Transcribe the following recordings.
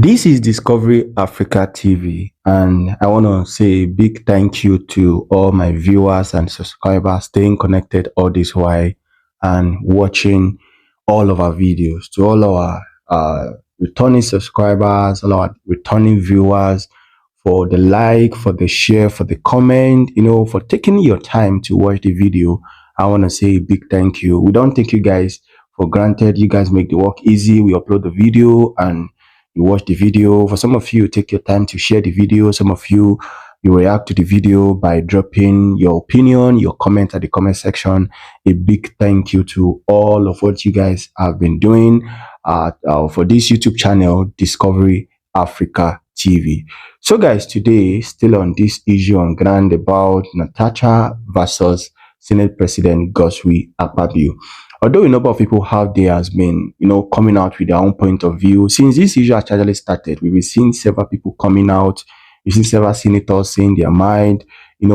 This is Discovery Africa TV, and I want to say a big thank you to all my viewers and subscribers staying connected all this while and watching all of our videos. To all our returning subscribers, all our returning viewers, for the like, for the share, for the comment, for taking your time to watch the video. I want to say a big thank you. We don't take you guys for granted. You guys make the work easy. We upload the video and you watch the video. For some of you, take your time to share the video. Some of you react to the video by dropping your opinion, your comment at the comment section. A big thank you to all of what you guys have been doing for this YouTube channel, Discovery Africa TV. So guys, today, still on this issue on ground about Natasha versus Senate President God'swill Akpabio. Although a number of people have there has been, coming out with their own point of view. Since this issue actually started, we've been seeing several people coming out. We've seen several senators saying their mind,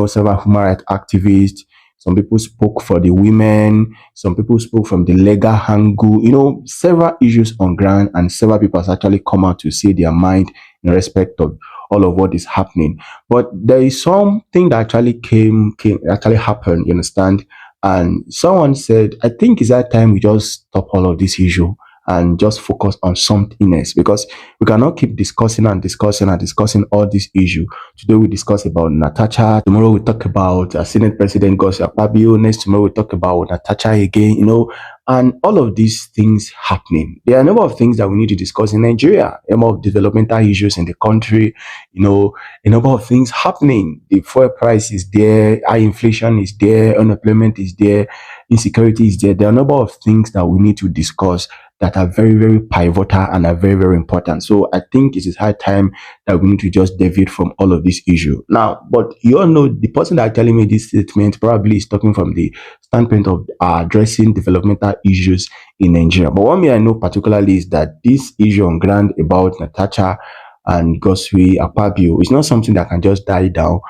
several human rights activists. Some people spoke for the women. Some people spoke from the legal angle. Several issues on ground, and several people have actually come out to say their mind in respect of all of what is happening. But there is something that actually happened, you understand? And someone said, I think it's that time we just stop all of this issue and just focus on something else, because we cannot keep discussing all this issue. Today we discuss about Natasha. Tomorrow we talk about Senate President God'swill Akpabio. Next tomorrow we talk about Natasha again, and all of these things happening. There are a number of things that we need to discuss in Nigeria, a number of developmental issues in the country, a number of things happening. The fuel price is there, high inflation is there, unemployment is there, insecurity is there. There are a number of things that we need to discuss that are very, very pivotal and are very, very important. So I think it is high time that we need to just deviate from all of this issue. Now, but you all know the person that telling me this statement probably is talking from the standpoint of addressing developmental issues in Nigeria. But one thing I know particularly is that this issue on ground about Natasha and God'swill Akpabio is not something that can just die down,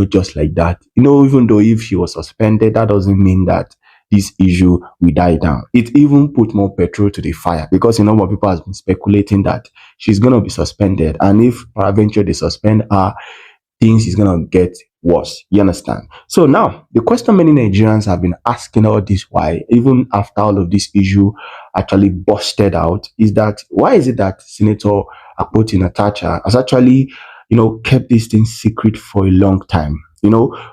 just like that. Even though if she was suspended, that doesn't mean that this issue will die down. It even put more petrol to the fire, because a number of people have been speculating that she's going to be suspended, and if eventually they suspend her, things is going to get worse. You understand? So now the question many Nigerians have been asking all this why, even after all of this issue actually busted out, is that why is it that Senator Natasha has actually kept this thing secret for a long time?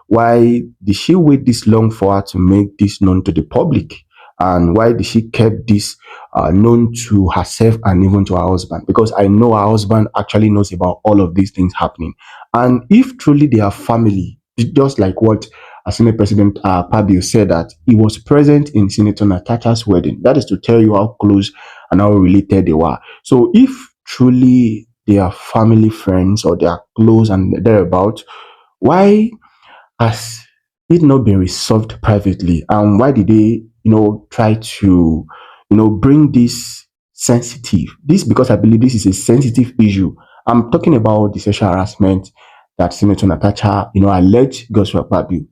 Why did she wait this long for her to make this known to the public? And why did she keep this known to herself and even to her husband? Because I know her husband actually knows about all of these things happening. And if truly they are family, just like what Senate President Akpabio said, that he was present in Senator Natasha's wedding. That is to tell you how close and how related they were. So if truly they are family friends, or they are close and thereabout, why has it not been resolved privately? And why did they, try to, bring this because I believe this is a sensitive issue. I'm talking about the sexual harassment that Senator Natasha, alleged God'swill Akpabio.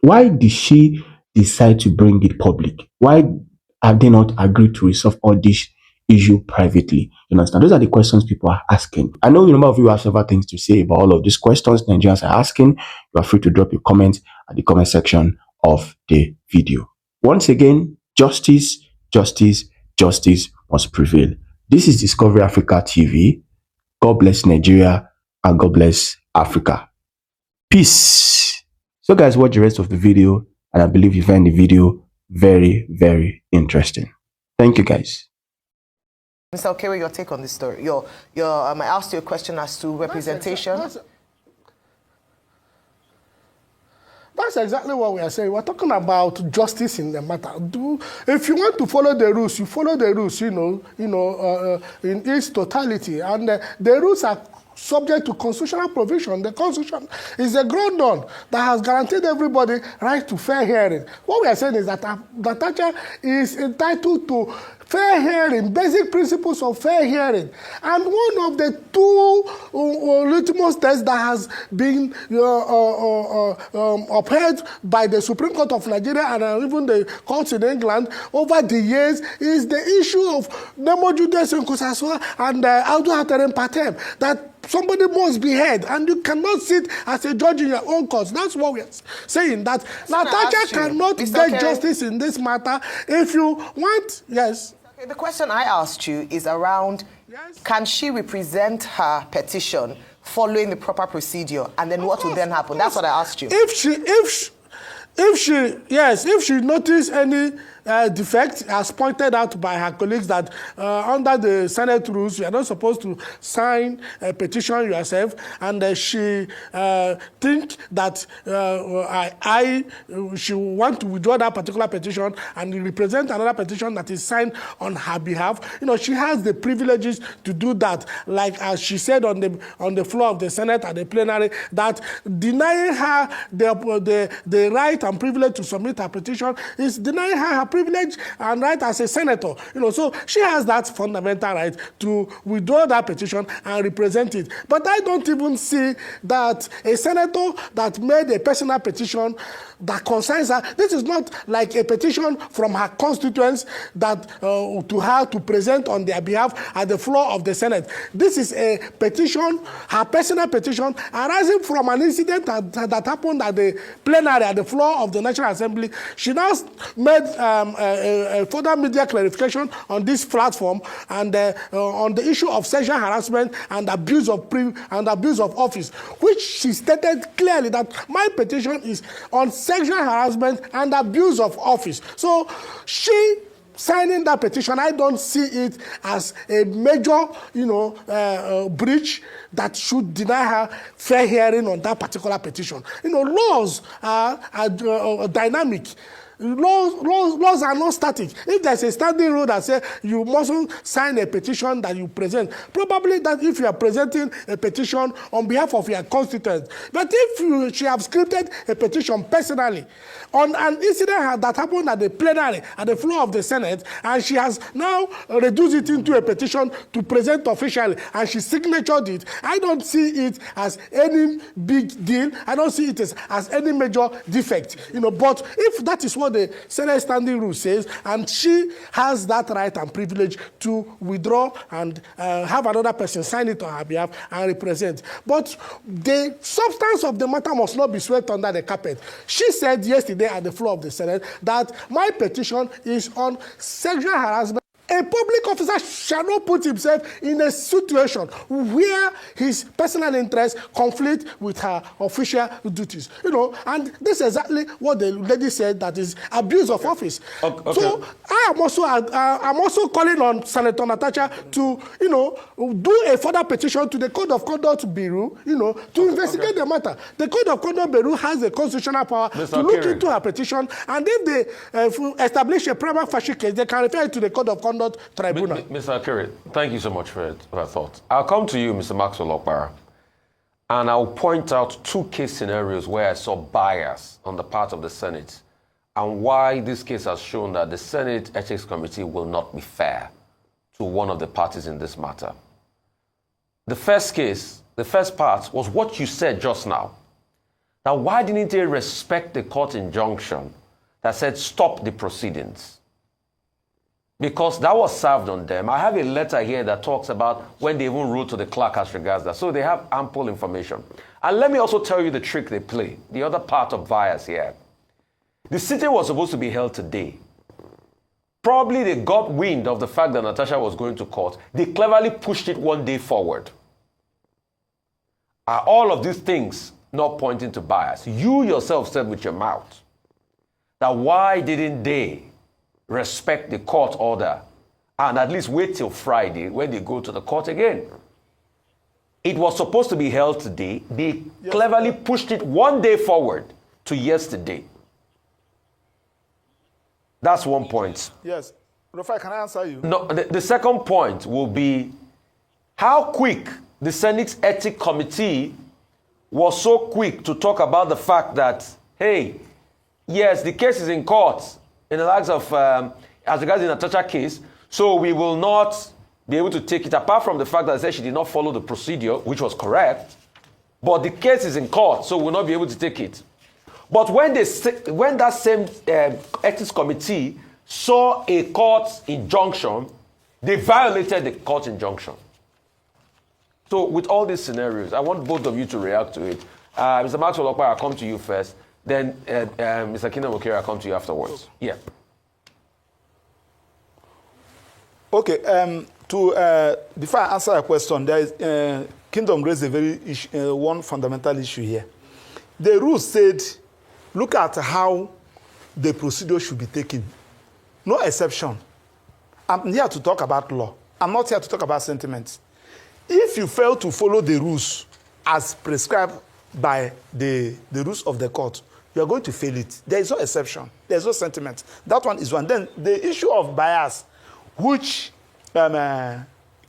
Why did she decide to bring it public? Why have they not agreed to resolve all this issue privately? You understand? Those are the questions people are asking. I know a number of you have several things to say about all of these questions Nigerians are asking. You are free to drop your comments at the comment section of the video. Once again, justice must prevail. This is Discovery Africa TV. God bless Nigeria and God bless Africa. Peace. So guys, watch the rest of the video, and I believe you find the video very, very interesting. Thank you guys. Mr. Okewe, your take on this story. I asked you a question as to representation. That's exactly what we are saying. We're talking about justice in the matter. If you want to follow the rules, you follow the rules, in its totality. And the rules are subject to constitutional provision. The Constitution is a ground on that has guaranteed everybody right to fair hearing. What we are saying is that Natasha is entitled to fair hearing, basic principles of fair hearing. And one of the two litmus tests that has been upheld by the Supreme Court of Nigeria and even the courts in England over the years is the issue of Nemo Judes Nkosaswa and Audu Hateren Patem, that somebody must be heard, and you cannot sit as a judge in your own cause. That's what we're saying, that Natasha cannot get justice in this matter. If you want, yes. Okay, the question I asked you is around, can she represent her petition following the proper procedure, and then what will then happen? That's what I asked you. If she notice any defect, as pointed out by her colleagues, that under the Senate rules, you are not supposed to sign a petition yourself, and she think that she want to withdraw that particular petition and represent another petition that is signed on her behalf, she has the privileges to do that. Like as she said on the floor of the Senate at the plenary, that denying her the right and privilege to submit her petition is denying her privilege and right as a senator. So she has that fundamental right to withdraw that petition and represent it. But I don't even see that a senator that made a personal petition that concerns her, this is not like a petition from her constituents that to her to present on their behalf at the floor of the Senate. This is a petition, her personal petition, arising from an incident that happened at the plenary, at the floor of the National Assembly. She now made a further media clarification on this platform and on the issue of sexual harassment and abuse of office, which she stated clearly that my petition is on sexual harassment and abuse of office. So she signing that petition, I don't see it as a major, breach that should deny her fair hearing on that particular petition. Laws are dynamic. Laws are not static. If there's a standing rule that says you mustn't sign a petition that you present, probably that if you are presenting a petition on behalf of your constituents. But if she have scripted a petition personally on an incident that happened at the plenary, at the floor of the Senate, and she has now reduced it into a petition to present officially, and she signatured it, I don't see it as any big deal. I don't see it as any major defect. But if that is what the Senate standing rule says, and she has that right and privilege to withdraw and have another person sign it on her behalf and represent. But the substance of the matter must not be swept under the carpet. She said yesterday at the floor of the Senate that my petition is on sexual harassment. A public officer shall not put himself in a situation where his personal interests conflict with her official duties. And this is exactly what the lady said, that is abuse of office. Okay. So I'm also calling on Senator Natasha to, do a further petition to the Code of Conduct Bureau, to investigate the matter. The Code of Conduct Bureau has the constitutional power to look into her petition, and if they establish a prima facie case, they can refer it to the Code of Conduct Tribunal. Mr. Akiri, thank you so much for that thought. I'll come to you, Mr. Maxwell Okpara, and I'll point out two case scenarios where I saw bias on the part of the Senate and why this case has shown that the Senate Ethics Committee will not be fair to one of the parties in this matter. The first case, the first part, was what you said just now. Now, why didn't they respect the court injunction that said stop the proceedings? Because that was served on them. I have a letter here that talks about when they even wrote to the clerk as regards that. So they have ample information. And let me also tell you the trick they play, the other part of bias here. The sitting was supposed to be held today. Probably they got wind of the fact that Natasha was going to court. They cleverly pushed it one day forward. Are all of these things not pointing to bias? You yourself said with your mouth that why didn't they respect the court order and at least wait till Friday when they go to the court again? It was supposed to be held today. They cleverly pushed it one day forward to yesterday. That's one point. Yes. Rufai, can I answer you? No, the second point will be how quick the Senate Ethics Committee was so quick to talk about the fact that, hey, yes, the case is in court, in the likes of, as regards the Natasha case, So we will not be able to take it, apart from the fact that I said she did not follow the procedure, which was correct, but the case is in court, so we'll not be able to take it. But when that same ethics committee saw a court injunction, they violated the court injunction. So with all these scenarios, I want both of you to react to it. Mr. Maxwell Akpabio, I'll come to you first. Then Mr. Kingdom Okere, I'll come to you afterwards. Yeah. Okay. Before I answer a question, there is Kingdom raised a very one fundamental issue here. The rules said, look at how the procedure should be taken. No exception. I'm here to talk about law. I'm not here to talk about sentiments. If you fail to follow the rules as prescribed by the rules of the court, you are going to fail it. There is no exception. There is no sentiment. That one is one. Then the issue of bias, which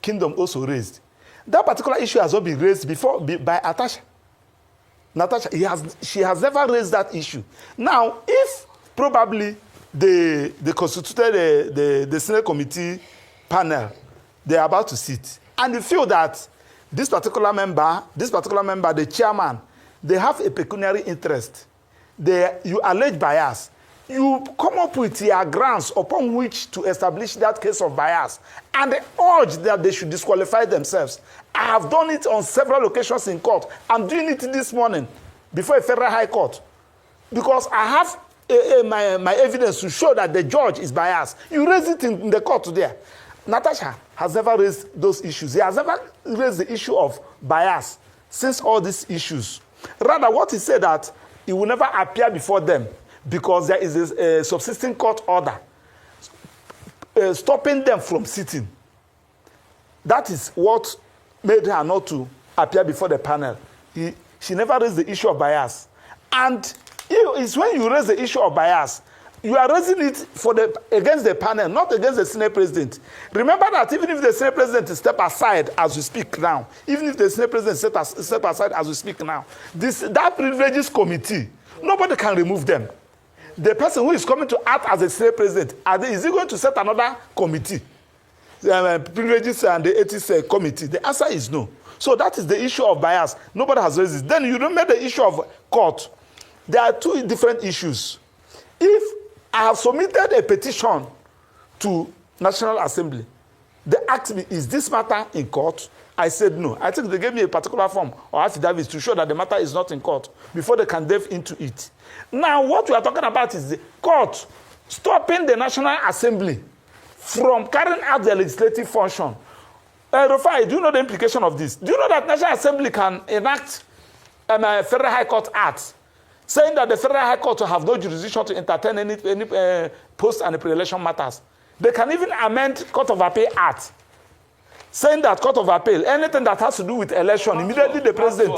Kingdom also raised, that particular issue has not been raised before by Natasha. She has never raised that issue. Now, if probably they constituted the Senate committee panel, they are about to sit, and you feel that this particular member, the chairman, they have a pecuniary interest, you allege bias, you come up with your grounds upon which to establish that case of bias, and they urge that they should disqualify themselves. I have done it on several occasions in court. I'm doing it this morning before a federal high court, because I have my evidence to show that the judge is biased. You raise it in the court there. Natasha has never raised those issues. He has never raised the issue of bias since all these issues. Rather, what he said that he will never appear before them because there is a subsisting court order stopping them from sitting. That is what made her not to appear before the panel. She never raised the issue of bias. And it's when you raise the issue of bias, you are raising it against the panel, not against the Senate President. Remember that even if the Senate President step aside as we speak now, step aside as we speak now, that privileges committee, nobody can remove them. The person who is coming to act as a Senate President, is he going to set another committee? Privileges and the ethics committee? The answer is no. So that is the issue of bias. Nobody has raised it. Then you remember the issue of court. There are two different issues. If I have submitted a petition to National Assembly, they asked me, is this matter in court? I said no. I think they gave me a particular form or affidavit to show that the matter is not in court before they can delve into it. Now, what we are talking about is the court stopping the National Assembly from carrying out their legislative function. Rufai, do you know the implication of this? Do you know that National Assembly can enact a Federal High Court Act saying that the Federal High Court will have no jurisdiction to entertain any post and pre-election matters? They can even amend Court of Appeal Act, saying that Court of Appeal, anything that has to do with election, immediately the president...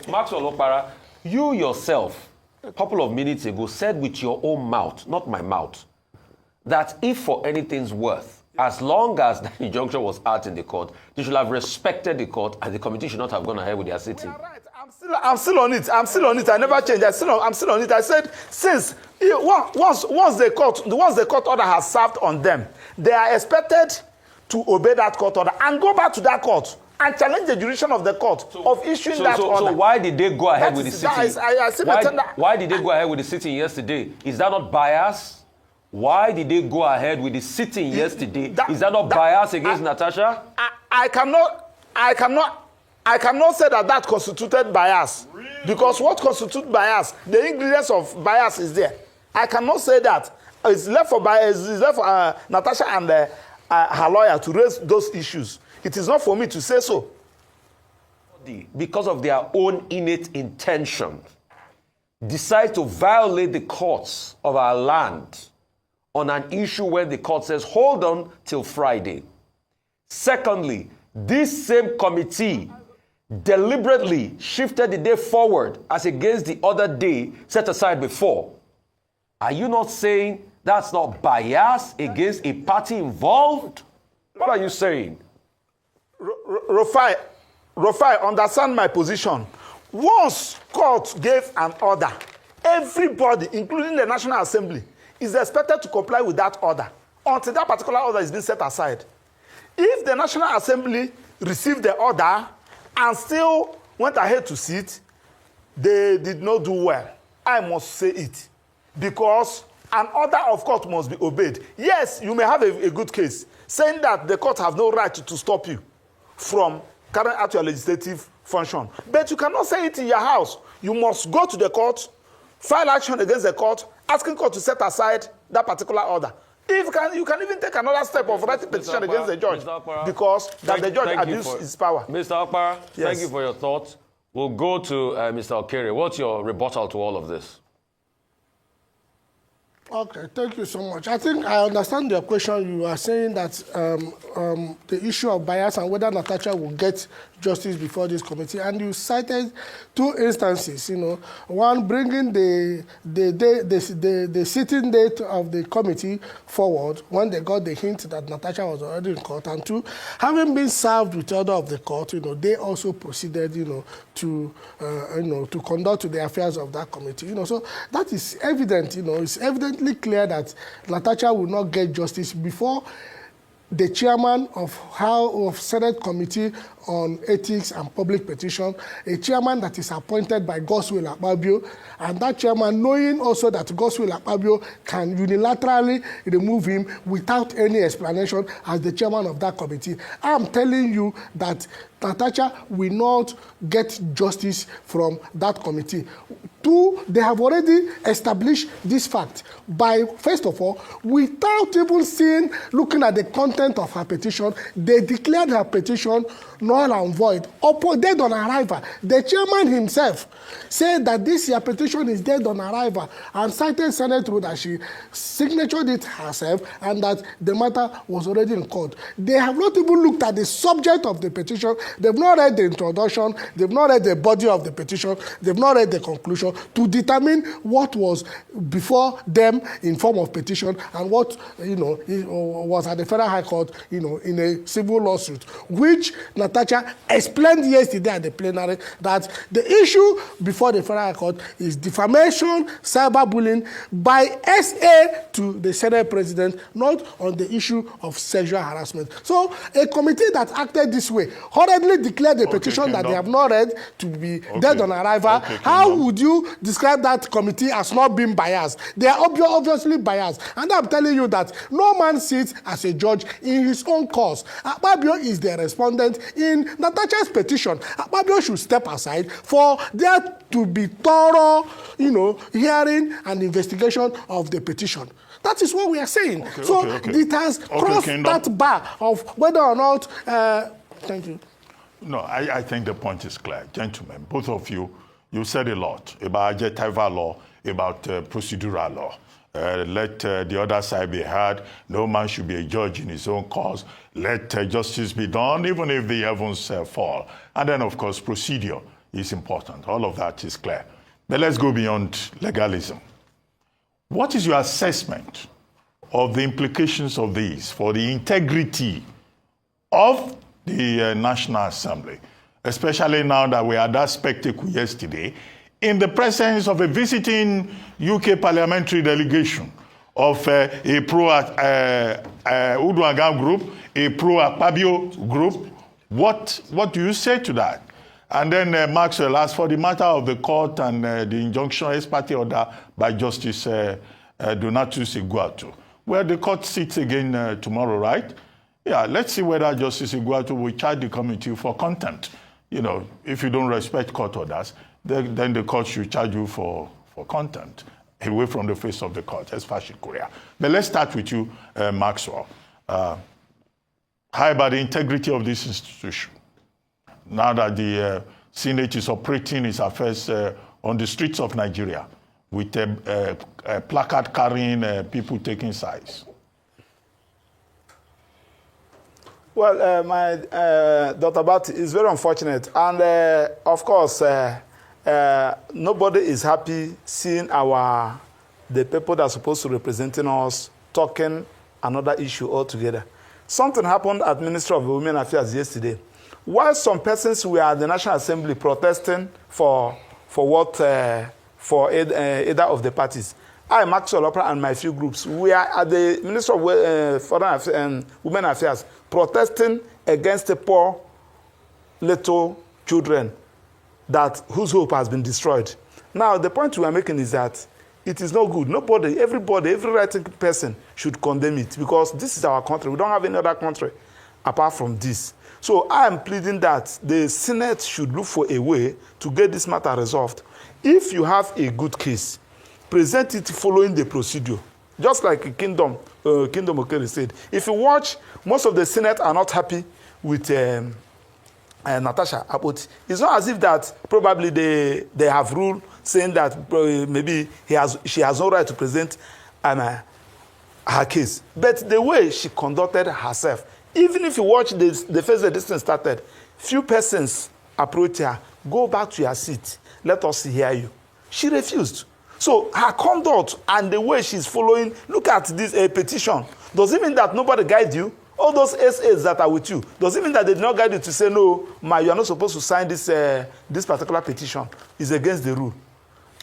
Maxwell Akpabio, you yourself, a couple of minutes ago, said with your own mouth, not my mouth, that if for anything's worth, as long as the injunction was out in the court, they should have respected the court and the committee should not have gone ahead with their sitting. Right. I'm still on it. I never changed. I'm still on it. I said, since once the court order has served on them, they are expected to obey that court order and go back to that court and challenge the jurisdiction of the court of issuing that order. So why did they go ahead with the sitting? Why did they go ahead with the sitting yesterday? Is that not bias? Why did they go ahead with the sitting yesterday? Is that not bias against Natasha? I cannot say that constituted bias. Really? Because what constitutes bias, the ingredients of bias is there. I cannot say that. It's left for Natasha and her lawyer to raise those issues. It is not for me to say so. Because of their own innate intention, decide to violate the courts of our land on an issue where the court says, hold on till Friday. Secondly, this same committee deliberately shifted the day forward as against the other day set aside before. Are you not saying that's not bias against a party involved? What are you saying? Rufai, understand my position. Once court gave an order, everybody, including the National Assembly, is expected to comply with that order. until that particular order is being set aside. If the National Assembly received the order and still went ahead to sit, they did not do well. I must say it. Because an order of court must be obeyed. Yes, you may have a good case, saying that the court have no right to stop you from carrying out your legislative function. But you cannot say it in your house. You must go to the court, file action against the court, asking court to set aside that particular order. If you can even take another step of writing petition against the judge because that the judge abused his power. Mr. Akpabio, yes. Thank you for your thoughts. We'll go to Mr. Okere. What's your rebuttal to all of this? Okay, thank you so much. I think I understand your question. You are saying that the issue of bias and whether Natasha will get justice before this committee, and you cited two instances. One bringing the sitting date of the committee forward when they got the hint that Natasha was already in court, and two, having been served with order of the court, they also proceeded, to conduct the affairs of that committee. So that is evident. It's evidently clear that Natasha will not get justice before the chairman of Senate Committee on Ethics and Public Petition, a chairman that is appointed by God'swill Akpabio, and that chairman knowing also that God'swill Akpabio can unilaterally remove him without any explanation as the chairman of that committee. I am telling you that Natasha will not get justice from that committee. Two, they have already established this fact by, first of all, without even looking at the content of her petition, they declared her petition null and void, dead on arrival. The chairman himself said that this year petition is dead on arrival and cited Senate rule that she signatured it herself and that the matter was already in court. They have not even looked at the subject of the petition. They've not read the introduction. They've not read the body of the petition. They've not read the conclusion to determine what was before them in form of petition and what was at the Federal High Court in a civil lawsuit, which Natasha explained yesterday at the plenary that the issue before the Federal High Court is defamation, cyberbullying by SA to the Senate President, not on the issue of sexual harassment. So a committee that acted this way hurriedly declared a petition that they have not read to be dead on arrival. How would you describe that committee as not being biased? They are obviously biased. And I'm telling you that no man sits as a judge in his own cause. Akpabio is the respondent in Natasha's petition. Akpabio should step aside for there to be thorough, hearing and investigation of the petition. That is what we are saying. It has crossed that bar of whether or not... thank you. No, I think the point is clear. Gentlemen, both of you said a lot about adjectival law, about procedural law. Let the other side be heard. No man should be a judge in his own cause. Let justice be done, even if the heavens fall. And then, of course, procedure is important. All of that is clear. But let's go beyond legalism. What is your assessment of the implications of these for the integrity of the National Assembly, especially now that we had that spectacle yesterday, in the presence of a visiting UK parliamentary delegation of a pro-Uduagam group, a pro-Akpabio group? What do you say to that? And then Maxwell, as for the matter of the court and the injunction ex parte order by Justice Donatus Iguatu, where the court sits again tomorrow, right? Yeah, let's see whether Justice Iguatu will charge the committee for contempt. If you don't respect court orders, then the court should charge you for contempt, away from the face of the court, as far as Korea. But let's start with you, Maxwell. How about the integrity of this institution? Now that the Senate is operating its affairs on the streets of Nigeria with a placard carrying people taking sides. Well, my Dr. Bati is very unfortunate. And of course, nobody is happy seeing the people that are supposed to representing us talking another issue altogether. Something happened at Ministry of Women Affairs yesterday. While some persons were at the National Assembly protesting for either of the parties, I, Maxwell Akpabio, and my few groups, we are at the Ministry of Foreign Affairs and Women Affairs protesting against the poor little children whose hope has been destroyed. Now, the point we are making is that it is not good. Nobody, everybody, every right person should condemn it because this is our country. We don't have any other country apart from this. So I am pleading that the Senate should look for a way to get this matter resolved. If you have a good case, present it following the procedure. Just like Kingdom Okere said. If you watch, most of the Senate are not happy with Natasha. But it's not as if that probably they have ruled saying that maybe she has no right to present her case. But the way she conducted herself, even if you watch the first the distance started, few persons approached her, go back to your seat, let us hear you. She refused. So her conduct and the way she's following, look at this petition. Does it mean that nobody guide you? All those SAs that are with you, does it mean that they did not guide you to say, no, you are not supposed to sign this particular petition? It's against the rule.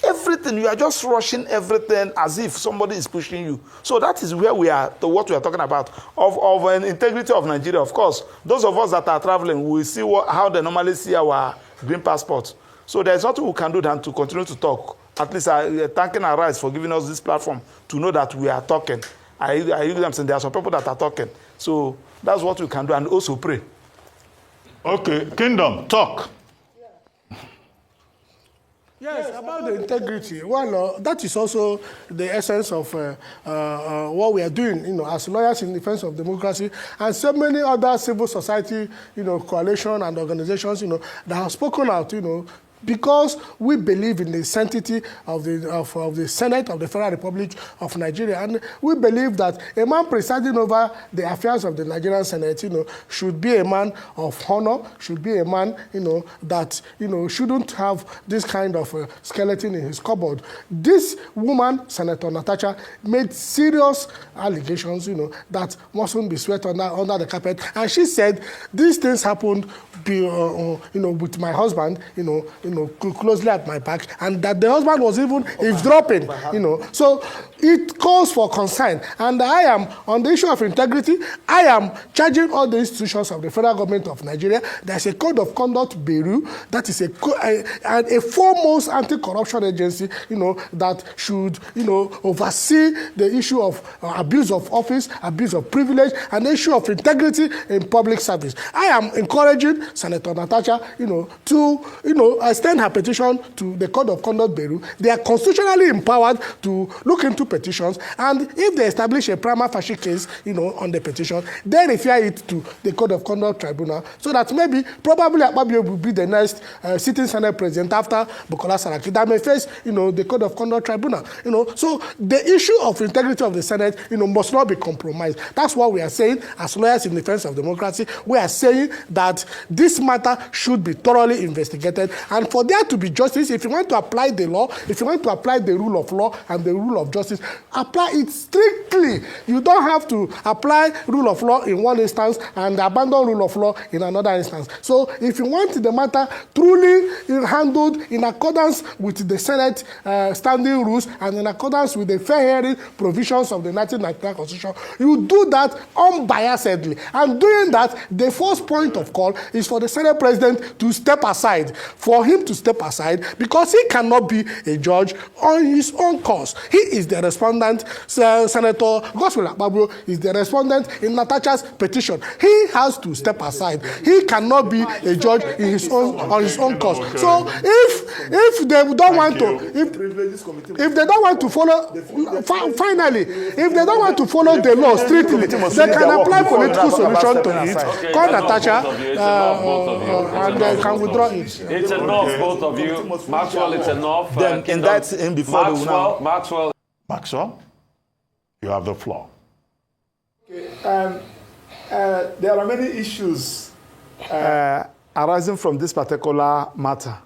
Everything, you are just rushing everything as if somebody is pushing you. So that is where we are, what we are talking about, of an integrity of Nigeria. Of course, those of us that are traveling, we see how they normally see our green passports. So there's nothing we can do than to continue to talk. At least thanking our rights for giving us this platform to know that we are talking. I hear them saying there are some people that are talking. So that's what we can do, and also pray. Okay, Kingdom, talk. Yes, about the integrity. Well, that is also the essence of what we are doing, as lawyers in defense of democracy, and so many other civil society, coalition and organizations, that have spoken out, because we believe in the sanctity of the Senate of the Federal Republic of Nigeria, and we believe that a man presiding over the affairs of the Nigerian Senate, should be a man of honor, should be a man, that shouldn't have this kind of skeleton in his cupboard. This woman, Senator Natasha, made serious allegations, that mustn't be swept under the carpet, and she said these things happened, with my husband, closely at my back, and that the husband was even eavesdropping, So it calls for concern. And I am, on the issue of integrity, I am charging all the institutions of the federal government of Nigeria. There's a code of conduct bureau that is a foremost anti-corruption agency, that should, oversee the issue of abuse of office, abuse of privilege, and the issue of integrity in public service. I am encouraging Senator Natasha, to, extend her petition to the Code of Conduct Bureau. They are constitutionally empowered to look into petitions, and if they establish a prima facie case, on the petition, they refer it to the Code of Conduct Tribunal, so that probably Akpabio will be the next sitting Senate president after Bukola Saraki that may face, the Code of Conduct Tribunal. So the issue of integrity of the Senate, must not be compromised. That's what we are saying as lawyers in defense of democracy. We are saying that this matter should be thoroughly investigated, and for there to be justice, if you want to apply the law, if you want to apply the rule of law and the rule of justice, apply it strictly. You don't have to apply rule of law in one instance and abandon rule of law in another instance. So if you want the matter truly handled in accordance with the Senate standing rules and in accordance with the fair hearing provisions of the 1999 Constitution, you do that unbiasedly. And doing that, the first point of call is for the Senate President to step aside, for him to step aside, because he cannot be a judge on his own cause. He is the respondent. Senator God'swill Akpabio is the respondent in Natasha's petition. He has to step aside. He cannot be a judge in his own cause. So if they don't want to, if they don't want to follow, finally, if they don't want to follow the law strictly, they can apply political solution to it. Call Natasha and they can withdraw it. It's enough, both of you. Maxwell, it's enough. Then indict him before Maxwell, you have the floor. Okay. There are many issues arising from this particular matter.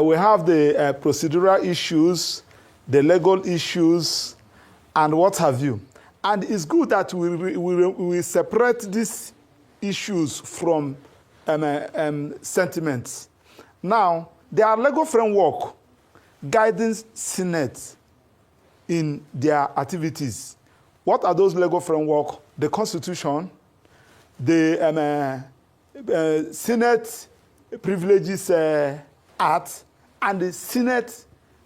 We have the procedural issues, the legal issues, and what have you. And it's good that we separate these issues from sentiments. Now, there are legal framework guiding Senate in their activities. What are those legal framework? The Constitution, the Senate Privileges Act, and the Senate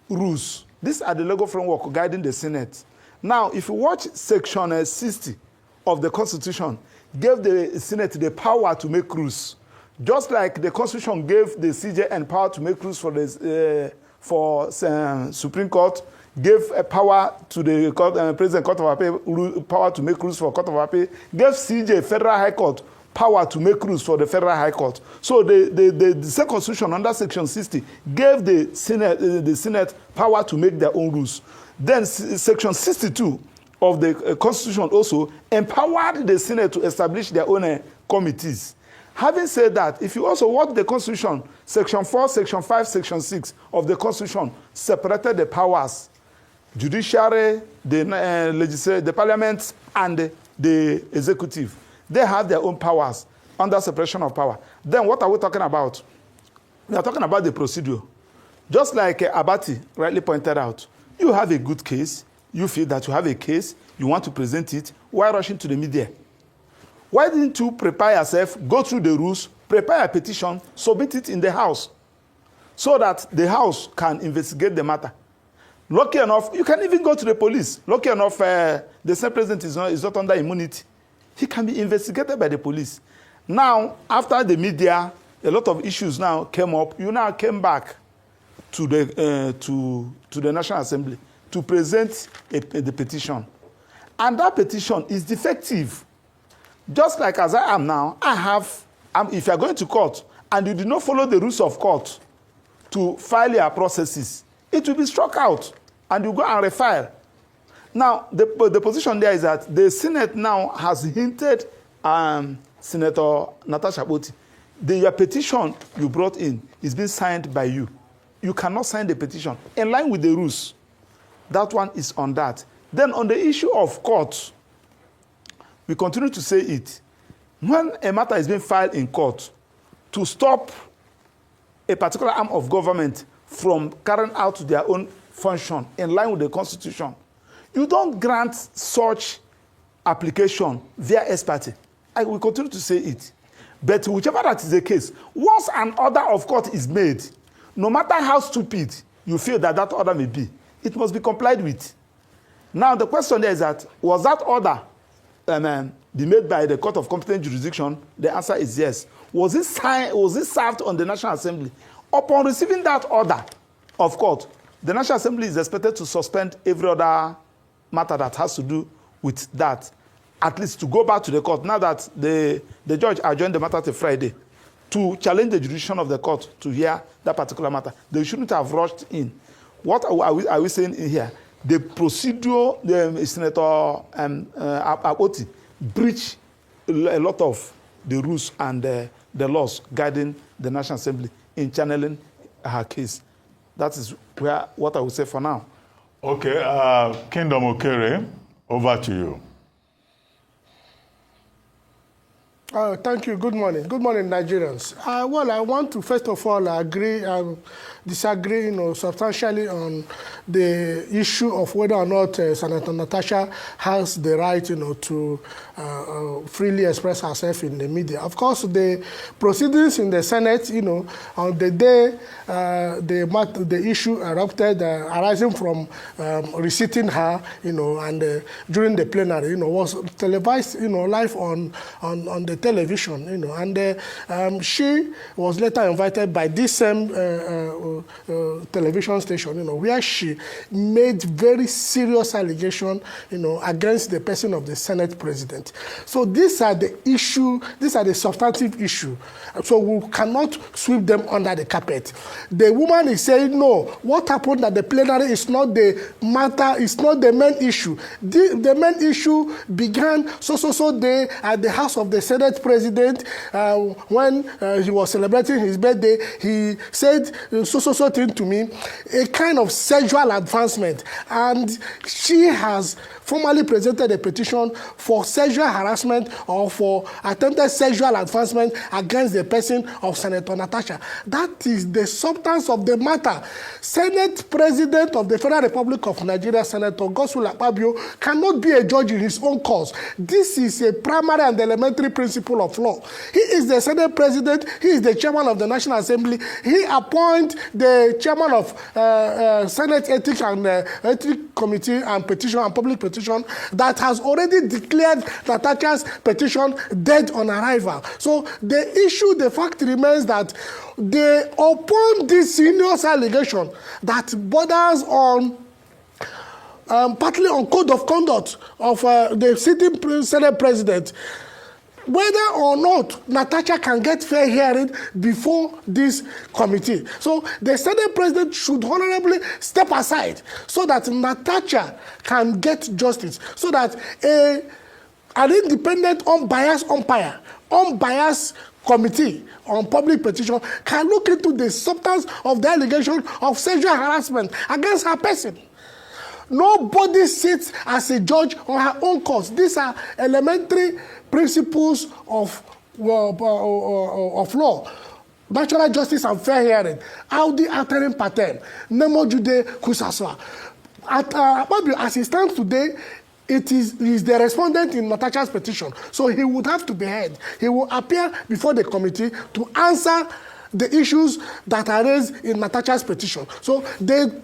rules. These are the legal framework guiding the Senate. Now, if you watch Section 60 of the Constitution, gave the Senate the power to make rules. Just like the Constitution gave the CJN power to make rules for the Supreme Court, gave a power to the President Court of Appeal, power to make rules for Court of Appeal, gave CJ, Federal High Court, power to make rules for the Federal High Court. So the same Constitution under Section 60 gave the Senate power to make their own rules. Then Section 62 of the Constitution also empowered the Senate to establish their own committees. Having said that, if you also watch the Constitution, Section 4, Section 5, Section 6 of the Constitution separated the powers, judiciary, the parliament, and the executive. They have their own powers under separation of power. Then what are we talking about? We are talking about the procedure. Just like Abati rightly pointed out, you have a good case, you feel that you have a case, you want to present it, why rushing to the media? Why didn't you prepare yourself, go through the rules, prepare a petition, submit it in the House, so that the House can investigate the matter? Lucky enough, you can even go to the police. Lucky enough, the Senate President is not under immunity. He can be investigated by the police. Now, after the media, a lot of issues now came up. You now came back to the National Assembly to present the petition. And that petition is defective. Just like as I am now, if you are going to court and you do not follow the rules of court to file your processes, it will be struck out and you go and refile. Now, the position there is that the Senate now has hinted, Senator Natasha, your petition you brought in is being signed by you. You cannot sign the petition in line with the rules. That one is on that. Then on the issue of court, we continue to say it. When a matter is being filed in court, to stop a particular arm of government from carrying out their own function in line with the Constitution, you don't grant such application via expertise. I will continue to say it. But whichever that is the case, once an order of court is made, no matter how stupid you feel that order may be, it must be complied with. Now, the question there is that, was that order be made by the Court of Competent Jurisdiction? The answer is yes. Was it served on the National Assembly? Upon receiving that order of court, the National Assembly is expected to suspend every other matter that has to do with that, at least to go back to the court, now that the judge adjourned the matter till Friday, to challenge the jurisdiction of the court to hear that particular matter. They shouldn't have rushed in. What are we saying in here? The procedure, Senator Akpabio breached a lot of the rules and the laws guiding the National Assembly in channeling her case. That is what I would say for now. Okay, Kingdom Okere, over to you. Thank you. Good morning. Good morning, Nigerians. Well, I want to first of all disagree, substantially on the issue of whether or not Senator Natasha has the right, to freely express herself in the media. Of course, the proceedings in the Senate, on the day the issue erupted, arising from receipting her, and during the plenary, was televised, live on the television, and she was later invited by this same television station, where she made very serious allegations, against the person of the Senate president. So these are the issue, these are the substantive issue. So we cannot sweep them under the carpet. The woman is saying, no, what happened at the plenary is not the matter, it's not the main issue. The main issue began so day at the House of the Senate Senate president, when he was celebrating his birthday, he said so thing to me, a kind of sexual advancement. And she has formally presented a petition for sexual harassment or for attempted sexual advancement against the person of Senator Natasha. That is the substance of the matter. Senate President of the Federal Republic of Nigeria, Senator God'swill Akpabio, cannot be a judge in his own cause. This is a primary and elementary principle of law. He is the Senate President. He is the chairman of the National Assembly. He appoints the chairman of Senate Ethics and Ethics Committee and Petition and Public Petition that has already declared Natasha's petition dead on arrival. So the issue, the fact remains that upon this serious allegation that borders on partly on code of conduct of the sitting Senate President, whether or not Natasha can get fair hearing before this committee. So the Senate President should honorably step aside so that Natasha can get justice, so that an independent, unbiased umpire, unbiased committee on public petition can look into the substance of the allegation of sexual harassment against her person. Nobody sits as a judge on her own cause. These are elementary principles of law. Natural justice and fair hearing. Audi alteram patem. Nemo jude kusaswa. As it stands today, he is the respondent in Natasha's petition. So he would have to be heard. He will appear before the committee to answer the issues that are raised in Natasha's petition. So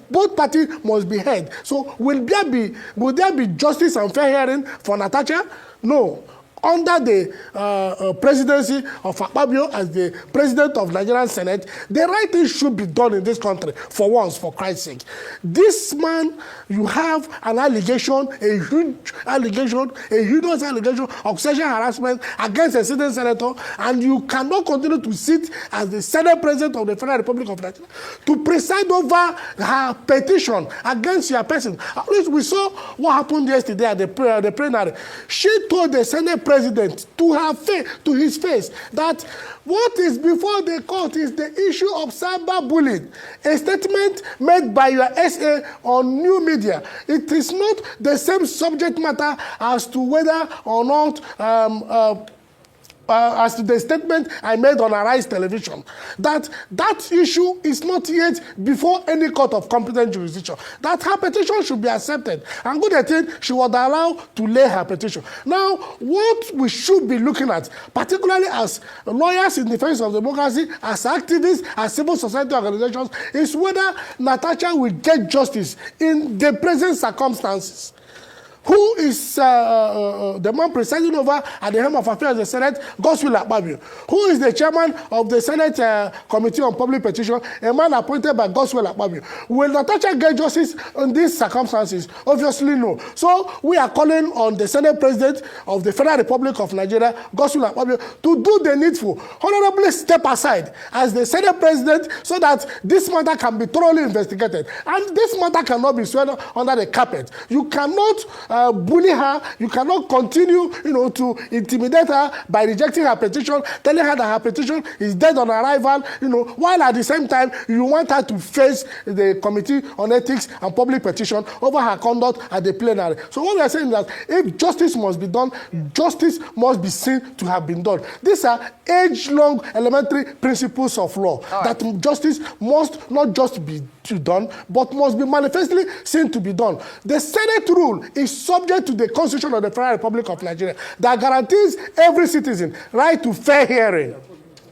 both parties must be heard. So will there be justice and fair hearing for Natasha? No. Under the presidency of Akpabio as the president of Nigerian Senate, the right thing should be done in this country for once, for Christ's sake. This man, you have an allegation, a huge allegation, a heinous allegation of sexual harassment against a sitting senator, and you cannot continue to sit as the Senate President of the Federal Republic of Nigeria to preside over her petition against your person. At least we saw what happened yesterday at the plenary. She told the Senate President to his face that what is before the court is the issue of cyberbullying. A statement made by your SA on new media. It is not the same subject matter as to whether or not as to the statement I made on Arise Television, that issue is not yet before any court of competent jurisdiction, that her petition should be accepted. And good at it, she was allowed to lay her petition. Now, what we should be looking at, particularly as lawyers in defense of democracy, as activists, as civil society organizations, is whether Natasha will get justice in the present circumstances. Who is the man presiding over at the helm of affairs of the Senate? God'swill Akpabio. Who is the chairman of the Senate Committee on Public Petition? A man appointed by God'swill Akpabio. Will Natasha get justice in these circumstances? Obviously no. So we are calling on the Senate President of the Federal Republic of Nigeria, God'swill Akpabio, to do the needful. Honorably step aside as the Senate President so that this matter can be thoroughly investigated. And this matter cannot be swept under the carpet. You cannot bully her. You cannot continue, to intimidate her by rejecting her petition, telling her that her petition is dead on arrival, while at the same time you want her to face the Committee on Ethics and Public Petition over her conduct at the plenary. So what we are saying is that if justice must be done, justice must be seen to have been done. These are age-long elementary principles of law, that justice must not just be done, but must be manifestly seen to be done. The Senate rule is subject to the Constitution of the Federal Republic of Nigeria that guarantees every citizen right to fair hearing.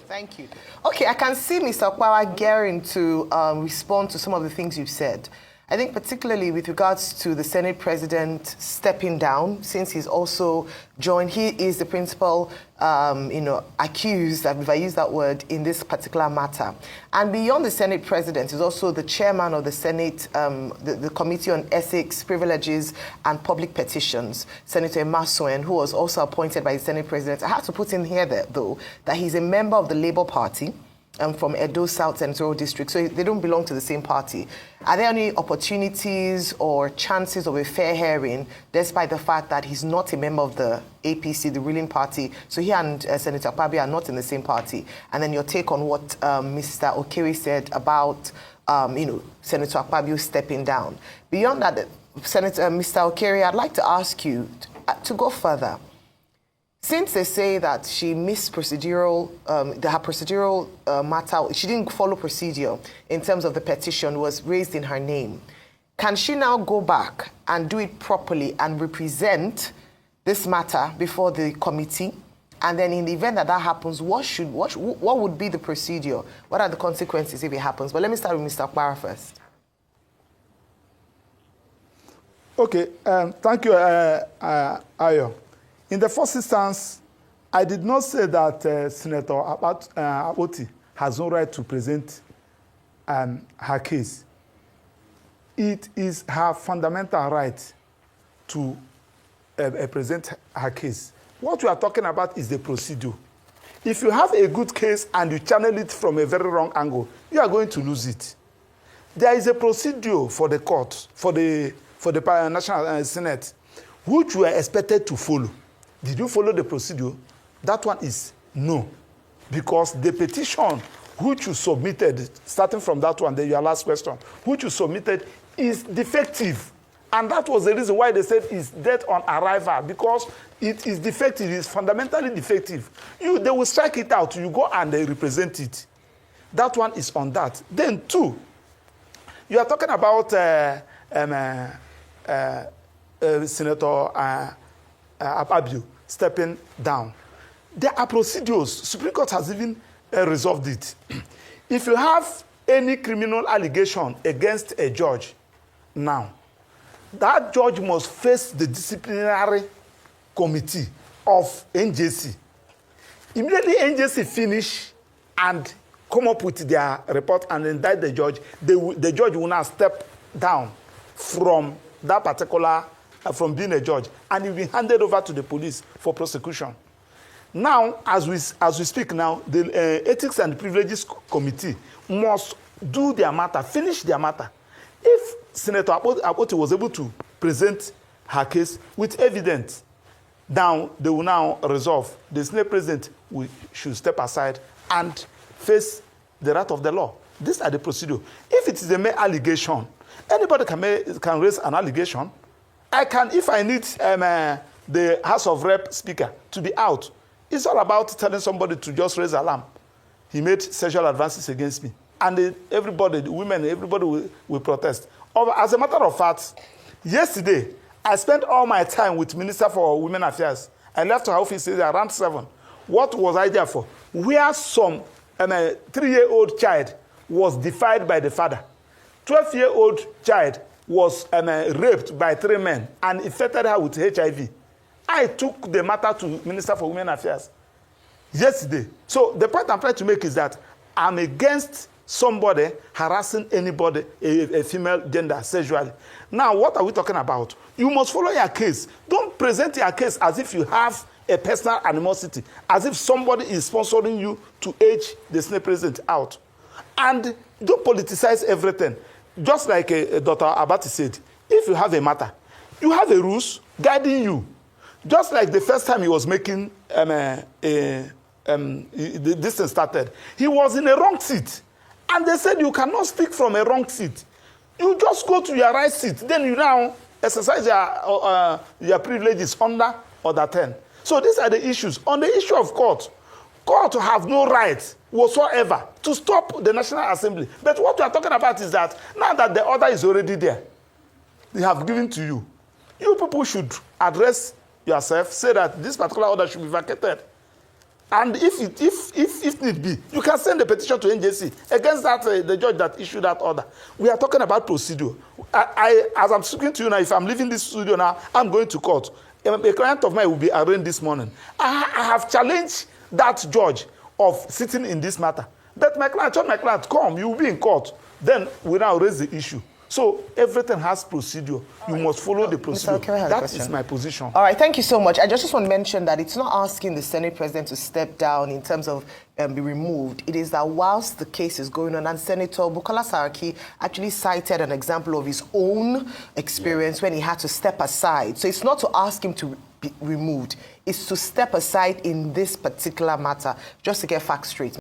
Thank you. Okay, I can see Mr. Akpabio gearing to respond to some of the things you've said. I think particularly with regards to the Senate President stepping down, since he's also joined, he is the principal, accused, if I use that word, in this particular matter. And beyond the Senate President is also the chairman of the Senate, the Committee on Ethics, Privileges, and Public Petitions, Senator Masuen, who was also appointed by the Senate President. I have to put in here, though, that he's a member of the Labour Party. from Edo South Senatorial District, so they don't belong to the same party. Are there any opportunities or chances of a fair hearing, despite the fact that he's not a member of the APC, the ruling party? So he and Senator Akpabio are not in the same party. And then your take on what Mr. Okere said about, Senator Akpabio stepping down. Beyond that, Mr. Okere, I'd like to ask you to go further. Since they say that she missed procedural, her procedural matter, she didn't follow procedure in terms of the petition was raised in her name, can she now go back and do it properly and represent this matter before the committee? And then in the event that that happens, what would be the procedure? What are the consequences if it happens? But let me start with Mr. Akpara first. Okay, thank you, Ayo. In the first instance, I did not say that Senator Akpoti has no right to present her case. It is her fundamental right to present her case. What we are talking about is the procedure. If you have a good case and you channel it from a very wrong angle, you are going to lose it. There is a procedure for the court, for the National Senate, which we are expected to follow. Did you follow the procedure? That one is no. Because the petition which you submitted, starting from that one, then your last question, which you submitted is defective. And that was the reason why they said it's dead on arrival, because it is defective, it is fundamentally defective. They will strike it out, you go and they represent it. That one is on that. Then two, you are talking about Senator Akpabio stepping down. There are procedures. Supreme Court has even resolved it. If you have any criminal allegation against a judge now, that judge must face the disciplinary committee of NJC. Immediately NJC finish and come up with their report and indict the judge, the judge will now step down from that particular from being a judge, and he'll be handed over to the police for prosecution. Now, as we speak now, the Ethics and Privileges Committee must do their matter, finish their matter. If Senator Akpoti was able to present her case with evidence, now they will now resolve. The Senate President should step aside and face the wrath of the law. These are the procedure. If it is a mere allegation, anybody can raise an allegation. If I need the House of Rep speaker to be out, it's all about telling somebody to just raise alarm. He made sexual advances against me. And everybody, the women, everybody will protest. As a matter of fact, yesterday, I spent all my time with Minister for Women Affairs. I left her office around 7. What was I there for? Where some 3-year-old child was defied by the father. 12-year-old child was raped by 3 men and infected her with HIV. I took the matter to Minister for Women Affairs yesterday. So the point I'm trying to make is that I'm against somebody harassing anybody, a female gender, sexually. Now, what are we talking about? You must follow your case. Don't present your case as if you have a personal animosity, as if somebody is sponsoring you to age the Senate President out. And don't politicize everything. Just like Dr. Abati said, if you have a matter, you have a rules guiding you. Just like the first time he was making this thing started, he was in a wrong seat. And they said you cannot speak from a wrong seat. You just go to your right seat. Then you now exercise your privileges under Order 10. So these are the issues. On the issue of court have no right whatsoever to stop the National Assembly. But what we are talking about is that now that the order is already there, they have given to you. You people should address yourself, say that this particular order should be vacated. And if need be, you can send a petition to NJC against that the judge that issued that order. We are talking about procedure. As I'm speaking to you now, if I'm leaving this studio now, I'm going to court. A client of mine will be arraigned this morning. I have challenged that judge of sitting in this matter. But my client, come, you will be in court. Then we now raise the issue. So everything has procedure. You must follow the procedure. Okere has a That question. is my position. All right, thank you so much. I just want to mention that it's not asking the Senate President to step down in terms of be removed. It is that whilst the case is going on, and Senator Bukola Saraki actually cited an example of his own experience when he had to step aside. So it's not to ask him to be removed. It's to step aside in this particular matter, just to get facts straight.